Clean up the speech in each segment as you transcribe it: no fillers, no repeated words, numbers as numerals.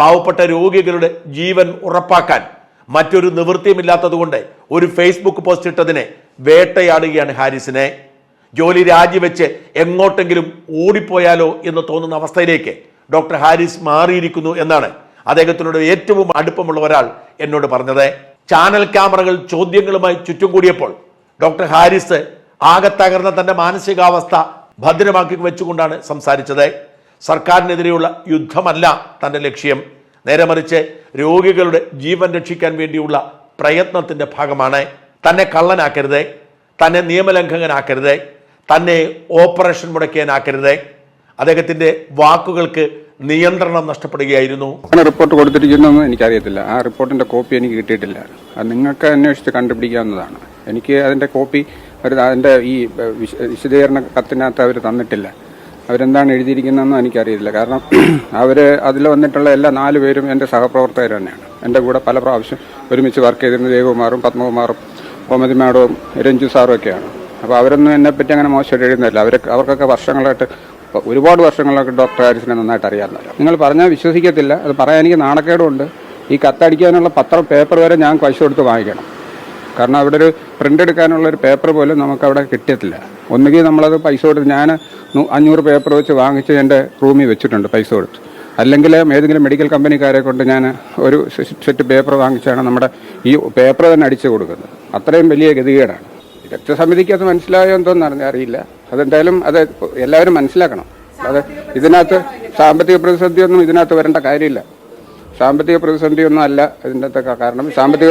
പാവപ്പെട്ട രോഗികളുടെ ജീവൻ ഉറപ്പാക്കാൻ മറ്റൊരു നിവൃത്തിയുമില്ലാത്തതുകൊണ്ട് ഒരു ഫേസ്ബുക്ക് പോസ്റ്റ് ഇട്ടതിനെ വേട്ടയാടുകയാണ് ഹാരിസിനെ. ജോലി രാജിവെച്ച് എങ്ങോട്ടെങ്കിലും ഓടിപ്പോയാലോ എന്ന് തോന്നുന്ന അവസ്ഥയിലേക്ക് ഡോക്ടർ ഹാരിസ് മാറിയിരിക്കുന്നു എന്നാണ് അദ്ദേഹത്തിനോട് ഏറ്റവും അടുപ്പമുള്ള ഒരാൾ എന്നോട് പറഞ്ഞത്. ചാനൽ ക്യാമറകൾ ചോദ്യങ്ങളുമായി ചുറ്റും കൂടിയപ്പോൾ ഡോക്ടർ ഹാരിസ് ആകെ തകർന്ന തന്റെ മാനസികാവസ്ഥ ഭദ്രമാക്കി വെച്ചുകൊണ്ടാണ് സംസാരിച്ചത്. സർക്കാരിനെതിരെയുള്ള യുദ്ധമല്ല തന്റെ ലക്ഷ്യം, നേരെ മറിച്ച് രോഗികളുടെ ജീവൻ രക്ഷിക്കാൻ വേണ്ടിയുള്ള പ്രയത്നത്തിന്റെ ഭാഗമാണ്. തന്നെ കള്ളനാക്കരുത്, തന്നെ നിയമലംഘകനാക്കരുത്, തന്നെ ഓപ്പറേഷൻ മുടക്കിയാനാക്കരുത്. അദ്ദേഹത്തിന്റെ വാക്കുകൾക്ക് നിയന്ത്രണം നഷ്ടപ്പെടുകയായിരുന്നു. റിപ്പോർട്ട് കൊടുത്തിരിക്കുന്നതെന്ന് എനിക്കറിയത്തില്ല. ആ റിപ്പോർട്ടിന്റെ കോപ്പി എനിക്ക് കിട്ടിയിട്ടില്ല. അത് നിങ്ങൾക്ക് അന്വേഷിച്ച് കണ്ടുപിടിക്കാവുന്നതാണ്. എനിക്ക് അതിന്റെ കോപ്പി അതിന്റെ ഈ വിശദീകരണ കത്തിനകത്ത് അവർ തന്നിട്ടില്ല. അവരെന്താണ് എഴുതിയിരിക്കുന്നതെന്നും എനിക്കറിയില്ല. കാരണം അതിൽ വന്നിട്ടുള്ള എല്ലാ 4 പേരും എൻ്റെ സഹപ്രവർത്തകർ തന്നെയാണ്. എൻ്റെ കൂടെ പല പ്രാവശ്യം ഒരുമിച്ച് വർക്ക് ചെയ്തിരുന്ന ദേവകുമാറും പത്മകുമാറും കോമതി മാഡവും രഞ്ജു സാറും ഒക്കെയാണ്. അപ്പോൾ അവരൊന്നും എന്നെപ്പറ്റി അങ്ങനെ മോശമായിട്ട് എഴുതുന്നില്ല. അവർക്കൊക്കെ വർഷങ്ങളായിട്ട് ഒരുപാട് വർഷങ്ങളൊക്കെ ഡോക്ടർ ഹാരിസിനെ നന്നായിട്ട് അറിയാവുന്നതല്ല. നിങ്ങൾ പറഞ്ഞാൽ വിശ്വസിക്കത്തില്ല. അത് പറയാൻ എനിക്ക് നാണക്കേടുണ്ട്. ഈ കത്തടിക്കാനുള്ള പേപ്പർ വരെ ഞാൻ പൈസ കൊടുത്ത് വാങ്ങിക്കണം. കാരണം അവിടെ ഒരു പ്രിന്റ് എടുക്കാനുള്ള ഒരു പേപ്പർ പോലും നമുക്കവിടെ കിട്ടിയിട്ടില്ല. ഒന്നുകിൽ നമ്മളത് പൈസ കൊടുത്ത് ഞാൻ 500 പേപ്പർ വെച്ച് വാങ്ങിച്ച് എൻ്റെ റൂമിൽ വെച്ചിട്ടുണ്ട് പൈസ കൊടുത്ത്. അല്ലെങ്കിൽ ഏതെങ്കിലും മെഡിക്കൽ കമ്പനിക്കാരെ കൊണ്ട് ഞാൻ ഒരു സെറ്റ് പേപ്പർ വാങ്ങിച്ചാണ് നമ്മുടെ ഈ പേപ്പർ തന്നെ അടിച്ചു കൊടുക്കുന്നത്. അത്രയും വലിയ ഗതികേടാണ്. രക്തസമിതിക്ക് അത് മനസ്സിലായോ എന്തോന്ന് അറിയില്ല. അതെന്തായാലും അത് എല്ലാവരും മനസ്സിലാക്കണം. അത് ഇതിനകത്ത് സാമ്പത്തിക പ്രതിസന്ധിയൊന്നും ഇതിനകത്ത് വരേണ്ട കാര്യമില്ല. സാമ്പത്തിക പ്രതിസന്ധിയൊന്നും അല്ല ഇതിൻ്റെ അകത്തൊക്കെ. കാരണം സാമ്പത്തിക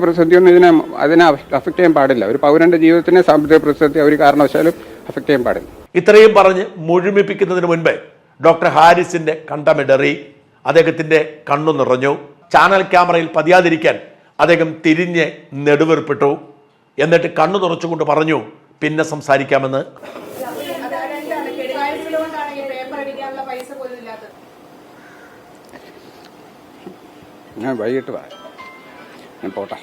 പ്രതിസന്ധിയൊന്നും അതിനെ അഫക്റ്റ് ചെയ്യാൻ പാടില്ല. ഒരു പൗരന്റെ ജീവിതത്തിനെ സാമ്പത്തിക പ്രതിസന്ധി ഒരു കാരണവശാലും അഫക്റ്റ് ചെയ്യാൻ പാടില്ല. ഇത്രയും പറഞ്ഞ് മുഴുമിപ്പിക്കുന്നതിന് മുൻപ് ഡോക്ടർ ഹാരിസിന്റെ കണ്ടമിടറി, അദ്ദേഹത്തിന്റെ കണ്ണു നിറഞ്ഞു. ചാനൽ ക്യാമറയിൽ പതിയാതിരിക്കാൻ അദ്ദേഹം തിരിഞ്ഞ് നെടുവീർപ്പിട്ടു. എന്നിട്ട് കണ്ണു തുറച്ചുകൊണ്ട് പറഞ്ഞു, പിന്നെ സംസാരിക്കാമെന്ന്. ഞാൻ വൈകിട്ട് ഞാൻ പോട്ടെ.